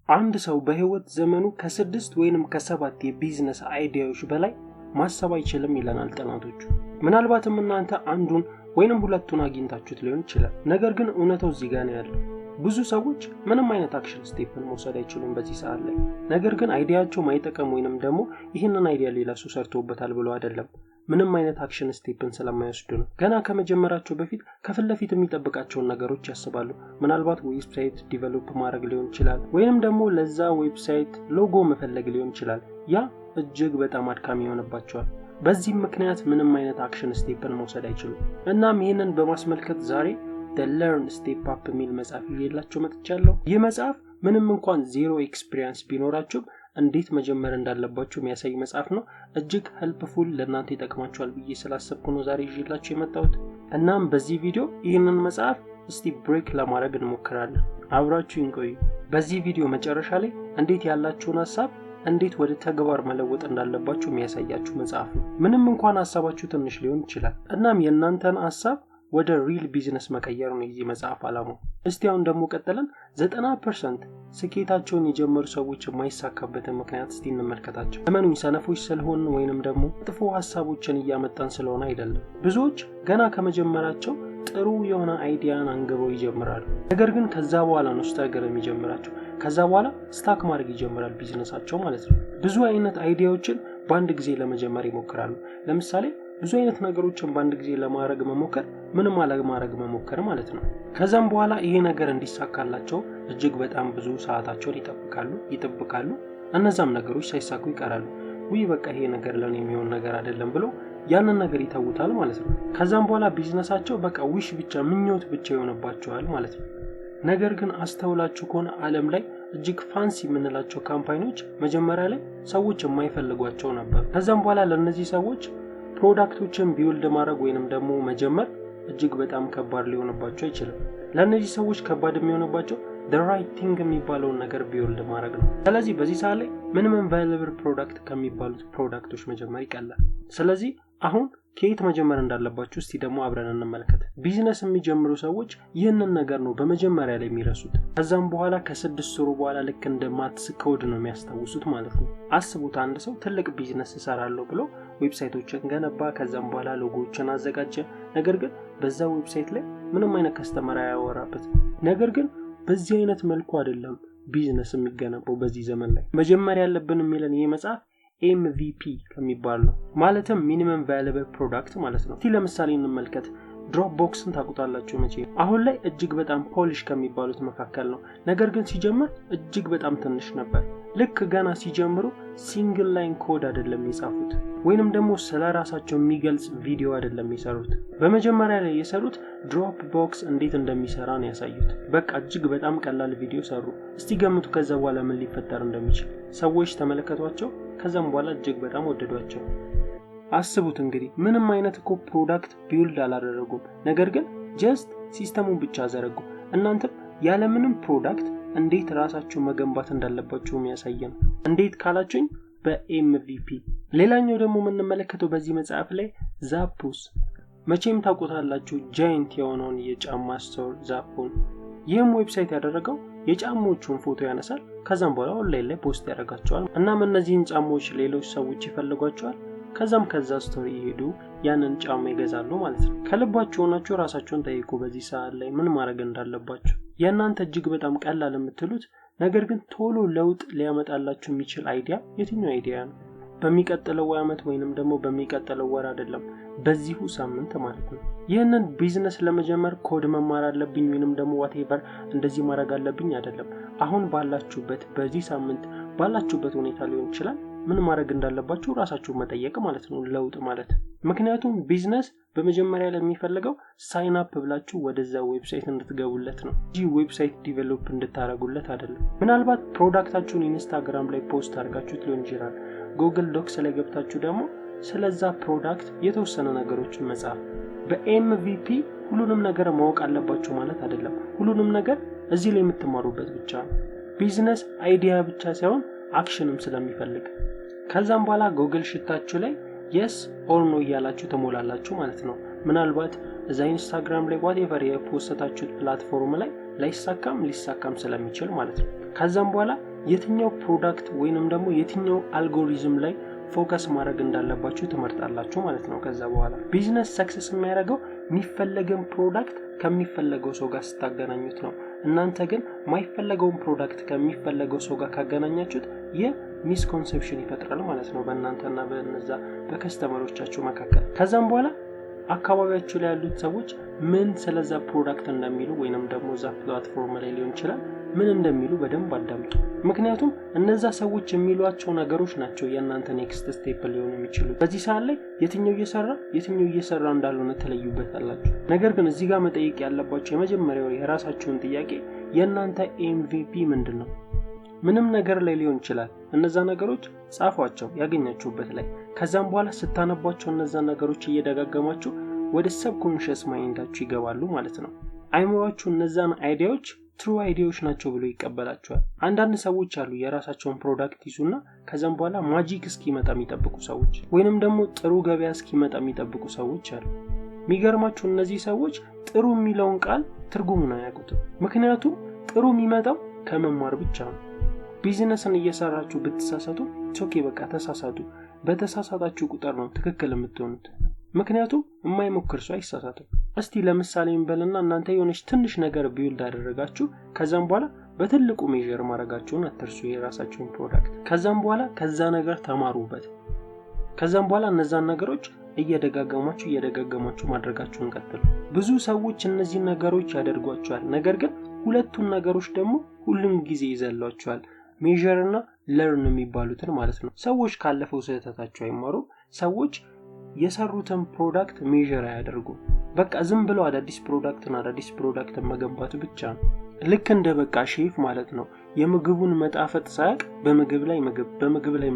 አንድ ሰው በህይወት ዘመኑ ከ6 ወይንም ከ7 የቢዝነስ አይዲያዎች በላይ ማሰብ አይችልም ይለናል ጥናቶቹ። ምናልባትም እናንተ አንዱን ወይንም ሁለቱን አግኝታችሁት ሊሆን ይችላል። ነገር ግን እውነታው እዚህ ጋር ነው ያለው። ብዙ ሰዎች ምንም አይነት አክሽን ስቴፕን መውሰድ አይችሉም በዚህ ሰዓት ላይ። ነገር ግን አይዲያቸው ማይጠቀም ወይንም ደግሞ ይህንን አይዲያ ሌላ ሰው ሰርቶበታል ብሎ አይደለም፣ ምንም አይነት አክሽን ስቴፕን ስለማይወስዱ ነው። ገና ከመጀመራቸው በፊት ከፊት ለፊት የሚጠብቃቸውን ነገሮች ያስባሉ። ምናልባት ዌብሳይት ዲቨሎፕ ማድረግ ሊሆን ይችላል፣ ወይንም ደግሞ ለዛ ዌብሳይት ሎጎ መፈለግ ሊሆን ይችላል። ያ እጅግ በጣም አድካሚ ይሆንባቸዋል። በዚህም ምክንያት ምንም አይነት አክሽን ስቴፕን መውሰድ አይችሉም። እናም ይህንን በማስመልከት ዛሬ The Learn Step Up የሚል መጽሐፍ ይዤላችሁ መጥቻለሁ። ይህ መጽሐፍ ምንም እንኳን ዜሮ ኤክስፒሪየንስ ቢኖራችሁ እንዴት መጀመር እንዳለባችሁ የሚያሳይ መጽሐፍ ነው። እጅግ ሄልፕፉል ለእናንተ ይጠቅማችኋል ብዬ ስላሰብኩ ነው ዛሬ ይዤላችሁ የመጣሁት። እናም በዚህ ቪዲዮ ይህንን መጽሐፍ እስቲ ብሬክ ለማድረግ እንሞክራለን። አብራችሁን ቆዩ። በዚህ ቪዲዮ መጨረሻ ላይ እንዴት ያላችሁን ሐሳብ እንዴት ወደ ተግባር መለወጥ እንዳለባችሁ የሚያሳያችሁ መጽሐፍ ነው። ምንም እንኳን ሐሳባችሁ ትንሽ ሊሆን ይችላል። እናም የእናንተን ሐሳብ ወደ ሪል ቢዝነስ መቀየር ነው የዚህ መጽሐፍ ዓላማው። እስቲ አሁን ደግሞ ቀጥለን 90% ስኬታቸውን የጀመሩ ሰዎች የማይሳካበትን ምክንያት እስቲ እንመልከታቸው። ለምን ሰነፎች ስለሆን ወይንም ደግሞ ጥፎ ሐሳቦችን እያመጣን ስለሆነ አይደለም። ብዙዎች ገና ከመጀመራቸው ጥሩ የሆነ አይዲያን አንግበው ይጀምራሉ። ነገር ግን ከዛ በኋላ ነው ስታገር የሚጀምራቸው። ከዛ በኋላ ስታክ ማድረግ ይጀምራል ቢዝነሳቸው ማለት ነው። ብዙ አይነት አይዲያዎችን በአንድ ጊዜ ለመጀመር ይሞክራሉ። ለምሳሌ ብዙ አይነት ነገሮችን በአንድ ጊዜ ለማድረግ መሞከር ምንም አለማድረግ መሞከር ማለት ነው። ከዛም በኋላ ይሄ ነገር እንዲሳካላቸው እጅግ በጣም ብዙ ሰዓታቸውን ይጠብቃሉ። እነዛም ነገሮች ሳይሳኩ ይቀራሉ። በቃ ይሄ ነገር ለኔ የሚሆን ነገር አይደለም ብሎ ያንን ነገር ይተውታል ማለት ነው። ከዛም በኋላ ቢዝነሳቸው በቃ ዊሽ ብቻ ምኞት ብቻ ይሆንባቸዋል ማለት ነው። ነገር ግን አስተውላችሁ ከሆነ ዓለም ላይ እጅግ ፋንሲ የምንላቸው ካምፓኒዎች መጀመሪያ ላይ ሰዎች የማይፈልጓቸው ነበር። ከዛም በኋላ ለነዚህ ሰዎች ፕሮዳክቶችን ቢውልድ ማድረግ ወይንም ደግሞ መጀመር እጅግ በጣም ከባድ ሊሆንባቸው አይችልም። ለነዚህ ሰዎች ከባድ የሚሆንባቸው the right thing የሚባለውን ነገር ቢውልድ ማድረግ ነው። ስለዚህ በዚህ ሰዓት ላይ minimum viable product ከሚባሉት ፕሮዳክቶች መጀመር ይቀላል። ስለዚህ አሁን ከየት መጀመር እንዳለባችሁ እስቲ ደግሞ አብረን እንመልከት። ቢዝነስ የሚጀምሩ ሰዎች ይህንን ነገር ነው በመጀመሪያ ላይ የሚረሱት። ከዛም በኋላ ከ6 ወር በኋላ ልክ እንደ ማትስ ኮድ ነው የሚያስታውሱት ማለት ነው። አስቡት፣ አንድ ሰው ትልቅ ቢዝነስ እሰራለሁ ብሎ ዌብሳይቶችን ገነባ፣ ከዛም በኋላ ሎጎዎችን አዘጋጀ። ነገር ግን በዛ ዌብሳይት ላይ ምንም አይነት ከስተመር አያወራበት። ነገር ግን በዚህ አይነት መልኩ አይደለም ቢዝነስ የሚገነባው በዚህ ዘመን ላይ። መጀመሪያ ያለብን የሚለን ይሄ መጽሐፍ MVP ከሚባል ነው። ማለትም ሚኒመም ቫልዩብል ፕሮዳክት ማለት ነው። እስቲ ለምሳሌ እንመልከት። ድሮፕ ቦክስን ታውቁታላችሁ መቼ? አሁን ላይ እጅግ በጣም ፖሊሽ ከሚባሉት መካከል ነው። ነገር ግን ሲጀምር እጅግ በጣም ትንሽ ነበር። ልክ ገና ሲጀምሩ ሲንግል ላይን ኮድ አይደለም የጻፉት፣ ወይንም ደግሞ ስለራሳቸው የሚገልጽ ቪዲዮ አይደለም የሰሩት። በመጀመሪያ ላይ የሰሩት ድሮፕ ቦክስ እንዴት እንደሚሰራ ነው ያሳዩት። በቃ እጅግ በጣም ቀላል ቪዲዮ ሰሩ። እስቲ ገምቱ ከዛ በኋላ ምን ሊፈጠር እንደሚችል። ሰዎች ተመለከቷቸው፣ ከዛም በኋላ እጅግ በጣም ወደዷቸው። አስቡት እንግዲህ ምንም አይነት ፕሮዳክት ቢውልድ አላደረጉም። ነገር ግን ጀስት ሲስተሙን ብቻ አዘረጉ። እናንተም ያለምንም ፕሮዳክት እንዴት ራሳችሁ መገንባት እንዳለባችሁ የሚያሳየን። እንዴት ካላችሁኝ በኤምቪፒ። ሌላኛው ደግሞ የምንመለከተው በዚህ መጽሐፍ ላይ ዛፑስ፣ መቼም ታውቁታላችሁ፣ ጃይንት የሆነውን የጫማ ስቶር ዛፑን። ይህም ዌብሳይት ያደረገው የጫማዎቹን ፎቶ ያነሳል፣ ከዛም በኋላ ኦንላይን ላይ ፖስት ያደርጋቸዋል። እናም እነዚህን ጫማዎች ሌሎች ሰዎች ይፈልጓቸዋል። ከዛም ከዛ ስቶሪ ይሄዱ ያንን ጫማ ይገዛሉ ማለት ነው። ከልባችሁ ሆናችሁ ራሳችሁን ጠይቁ፣ በዚህ ሰዓት ላይ ምን ማድረግ እንዳለባችሁ። የእናንተ እጅግ በጣም ቀላል የምትሉት ነገር ግን ቶሎ ለውጥ ሊያመጣላችሁ የሚችል አይዲያ የትኛው አይዲያ ነው? በሚቀጥለው ዓመት ወይንም ደግሞ በሚቀጥለው ወር አይደለም፣ በዚሁ ሳምንት ማለት ነው። ይህንን ቢዝነስ ለመጀመር ኮድ መማር አለብኝ ወይንም ደግሞ ዋቴቨር እንደዚህ ማድረግ አለብኝ አይደለም። አሁን ባላችሁበት በዚህ ሳምንት ባላችሁበት ሁኔታ ሊሆን ይችላል ምን ማድረግ እንዳለባችሁ ራሳችሁ መጠየቅ ማለት ነው ለውጥ ማለት። ምክንያቱም ቢዝነስ በመጀመሪያ ላይ የሚፈልገው ሳይን አፕ ብላችሁ ወደዛ ዌብሳይት እንድትገቡለት ነው እንጂ ዌብሳይት ዲቨሎፕ እንድታረጉለት አይደለም። ምናልባት ፕሮዳክታችሁን ኢንስታግራም ላይ ፖስት አድርጋችሁት ሊሆን ይችላል። ጉግል ዶክስ ላይ ገብታችሁ ደግሞ ስለዛ ፕሮዳክት የተወሰነ ነገሮችን መጻፍ። በኤምቪፒ ሁሉንም ነገር ማወቅ አለባችሁ ማለት አይደለም። ሁሉንም ነገር እዚህ ላይ የምትማሩበት ብቻ ነው። ቢዝነስ አይዲያ ብቻ ሳይሆን አክሽንም ስለሚፈልግ። ከዛም በኋላ ጉግል ሽታችሁ ላይ yes or no እያላችሁ ተሞላላችሁ ማለት ነው። ምናልባት እዛ ኢንስታግራም ላይ whatever የፖስተታችሁት ፕላትፎርም ላይ ሊሳካም ስለሚችል ማለት ነው። ከዛም በኋላ የትኛው ፕሮዳክት ወይንም ደግሞ የትኛው አልጎሪዝም ላይ ፎከስ ማድረግ እንዳለባችሁ ትመርጣላችሁ ማለት ነው። ከዛ በኋላ ቢዝነስ ሰክሰስ የሚያደርገው የሚፈለገውን ፕሮዳክት ከሚፈለገው ሰው ጋር ስታገናኙት ነው። እናንተ ግን ማይፈለገውን ፕሮዳክት ከሚፈለገው ሰው ጋር ካገናኛችሁት የሚስኮንሰፕሽን ይፈጥራል ማለት ነው በእናንተና በእነዛ በከስተመሮቻችሁ መካከል። ከዛም በኋላ አካባቢያችሁ ላይ ያሉት ሰዎች ምን ስለዛ ፕሮዳክት እንደሚሉ ወይንም ደግሞ ዛ ፕላትፎርም ላይ ሊሆን ይችላል ምን እንደሚሉ በደንብ አዳምጡ። ምክንያቱም እነዛ ሰዎች የሚሏቸው ነገሮች ናቸው የእናንተ ኔክስት ስቴፕ ሊሆኑ የሚችሉ። በዚህ ሰዓት ላይ የትኛው እየሰራ እንዳልሆነ ተለዩበታላችሁ። ነገር ግን እዚህ ጋር መጠየቅ ያለባችሁ የመጀመሪያው የራሳችሁን ጥያቄ የእናንተ ኤምቪፒ ምንድነው? ምንም ነገር ላይ ሊሆን ይችላል። እነዛ ነገሮች ጻፏቸው ያገኛችሁበት ላይ። ከዛም በኋላ ስታነቧቸው እነዛ ነገሮች እየደጋገማችሁ ወደ ሰብኮንሺየስ ማይንዳችሁ ይገባሉ ማለት ነው። አይምሮአችሁ እነዛን አይዲያዎች ትሩ አይዲያዎች ናቸው ብሎ ይቀበላቸዋል። አንዳንድ ሰዎች አሉ የራሳቸውን ፕሮዳክት ይዙና ከዛም በኋላ ማጂክ እስኪመጣ የሚጠብቁ ሰዎች ወይንም ደግሞ ጥሩ ገበያ እስኪመጣ የሚጠብቁ ሰዎች አሉ። የሚገርማችሁ እነዚህ ሰዎች ጥሩ የሚለውን ቃል ትርጉሙን አያውቁትም። ምክንያቱም ጥሩ የሚመጣው ከመማር ብቻ ነው። ቢዝነስን እየሰራችሁ ብትሳሳቱ ኦኬ በቃ ተሳሳቱ። በተሳሳታችሁ ቁጥር ነው ትክክል የምትሆኑት። ምክንያቱም የማይሞክር ሰው አይሳሳትም። እስቲ ለምሳሌ እንበልና እናንተ የሆነች ትንሽ ነገር ቢውልድ አደረጋችሁ ከዛም በኋላ በትልቁ ሜጀር ማድረጋችሁን አትርሱ የራሳችሁን ፕሮዳክት። ከዛም በኋላ ከዛ ነገር ተማሩበት። ከዛም በኋላ እነዛን ነገሮች እየደጋገማችሁ ማድረጋችሁን ቀጥሉ። ብዙ ሰዎች እነዚህ ነገሮች ያደርጓቸዋል፣ ነገር ግን ሁለቱን ነገሮች ደግሞ ሁሉም ጊዜ ይዘሏቸዋል። ሜጀር እና ለርን የሚባሉትን ማለት ነው። ሰዎች ካለፈው ስህተታቸው አይማሩ። ሰዎች የሰሩትን ፕሮዳክት ሜጀር አያደርጉ። በቃ ዝም ብለው አዳዲስ ፕሮዳክትን መገንባት ብቻ ነው። ልክ እንደ በቃ ሼፍ ማለት ነው። የምግቡን መጣፈጥ ሳያቅ በምግብ ላይ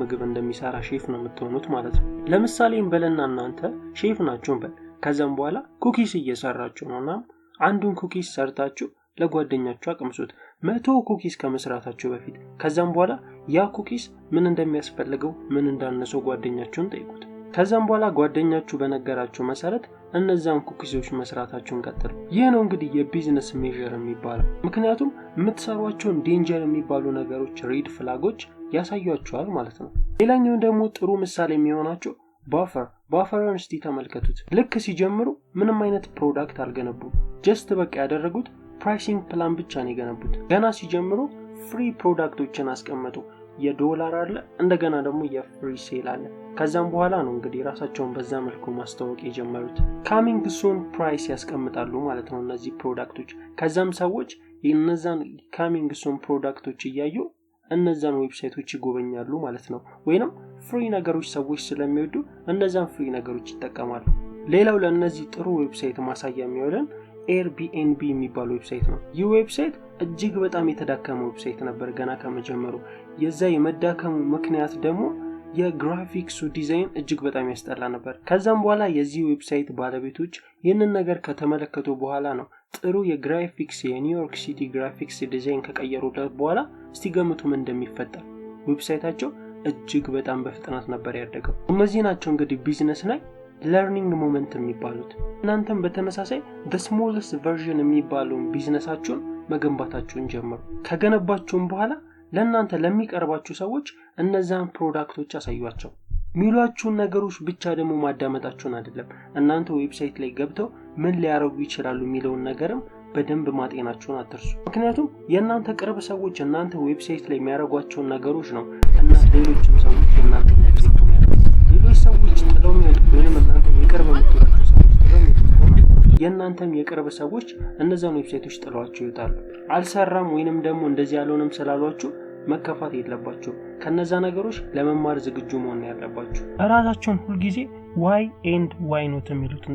ምግብ እንደሚሰራ ሼፍ ነው የምትሆኑት ማለት ነው። ለምሳሌ እንበልና እናንተ ሼፍ ናችሁ እንበል። ከዛም በኋላ ኩኪስ እየሰራችሁ ነውና አንዱን ኩኪስ ሰርታችሁ ለጓደኛችሁ አቅምሱት 100 ኩኪስ ከመስራታችሁ በፊት። ከዛም በኋላ ያ ኩኪስ ምን እንደሚያስፈልገው ምን እንዳነሰው ጓደኛችሁን ጠይቁት። ከዛም በኋላ ጓደኛችሁ በነገራችሁ መሰረት እነዛን ኩኪሶች መስራታችሁን ቀጥሉ። ይህ ነው እንግዲህ የቢዝነስ ሜጀር የሚባለው። ምክንያቱም የምትሰሯቸውን ዴንጀር የሚባሉ ነገሮች ሬድ ፍላጎች ያሳያችኋል ማለት ነው። ሌላኛው ደግሞ ጥሩ ምሳሌ የሚሆናቸው ባፈርን እስቲ ተመልከቱት። ልክ ሲጀምሩ ምንም አይነት ፕሮዳክት አልገነቡም። ጀስት በቃ ያደረጉት ፕራይሲንግ ፕላን ብቻ ነው የገነቡት። ገና ሲጀምሩ ፍሪ ፕሮዳክቶችን አስቀመጡ። የዶላር አለ፣ እንደገና ደግሞ የፍሪ ሴል አለ። ከዛም በኋላ ነው እንግዲህ ራሳቸውን በዛ መልኩ ማስተዋወቅ የጀመሩት። ካሚንግ ሱን ፕራይስ ያስቀምጣሉ ማለት ነው እነዚህ ፕሮዳክቶች። ከዛም ሰዎች እነዛን ካሚንግ ሱን ፕሮዳክቶች እያዩ እነዛን ዌብሳይቶች ይጎበኛሉ ማለት ነው። ወይንም ፍሪ ነገሮች ሰዎች ስለሚወዱ እነዛን ፍሪ ነገሮች ይጠቀማሉ። ሌላው ለእነዚህ ጥሩ ዌብሳይት ማሳያ የሚሆነን ኤርቢኤንቢ የሚባል ዌብሳይት ነው። ይህ ዌብሳይት እጅግ በጣም የተዳከመ ዌብሳይት ነበር ገና ከመጀመሩ። የዛ የመዳከሙ ምክንያት ደግሞ የግራፊክሱ ዲዛይን እጅግ በጣም ያስጠላ ነበር። ከዛም በኋላ የዚህ ዌብሳይት ባለቤቶች ይህንን ነገር ከተመለከቱ በኋላ ነው ጥሩ የግራፊክስ የኒውዮርክ ሲቲ ግራፊክስ ዲዛይን ከቀየሩለት በኋላ እስቲ ገምቱ ምን እንደሚፈጠር። ዌብሳይታቸው እጅግ በጣም በፍጥነት ነበር ያደገው። እነዚህ ናቸው እንግዲህ ቢዝነስ ላይ ለርኒንግ ሞመንት የሚባሉት። እናንተም በተመሳሳይ በስሞለስት ቨርዥን የሚባለውን ቢዝነሳችሁን መገንባታችሁን ጀምሩ። ከገነባችሁም በኋላ ለእናንተ ለሚቀርባችሁ ሰዎች እነዛን ፕሮዳክቶች አሳዩአቸው። ሚሏችሁን ነገሮች ብቻ ደግሞ ማዳመጣችሁን አይደለም፣ እናንተ ዌብሳይት ላይ ገብተው ምን ሊያረጉ ይችላሉ የሚለውን ነገርም በደንብ ማጤናችሁን አትርሱ። ምክንያቱም የእናንተ ቅርብ ሰዎች እናንተ ዌብሳይት ላይ የሚያረጓቸውን ነገሮች ነው እና ሌሎችም ሰዎች የእናንተ ዌብሳይት ላይ ሌሎች ሰዎች ጥለው የሚወጡ ወይንም እናንተ የቅርብ የምትሏቸው ሰዎች ጥለው የሚወጡ የእናንተም የቅርብ ሰዎች እነዛን ዌብሳይቶች ጥለዋቸው ይወጣሉ። አልሰራም ወይንም ደግሞ እንደዚህ ያልሆነም ስላሏችሁ መከፋት የለባችሁ። ከነዛ ነገሮች ለመማር ዝግጁ መሆን ያለባችሁ። ራሳችሁን ሁሉ ጊዜ why and why not የሚሉትን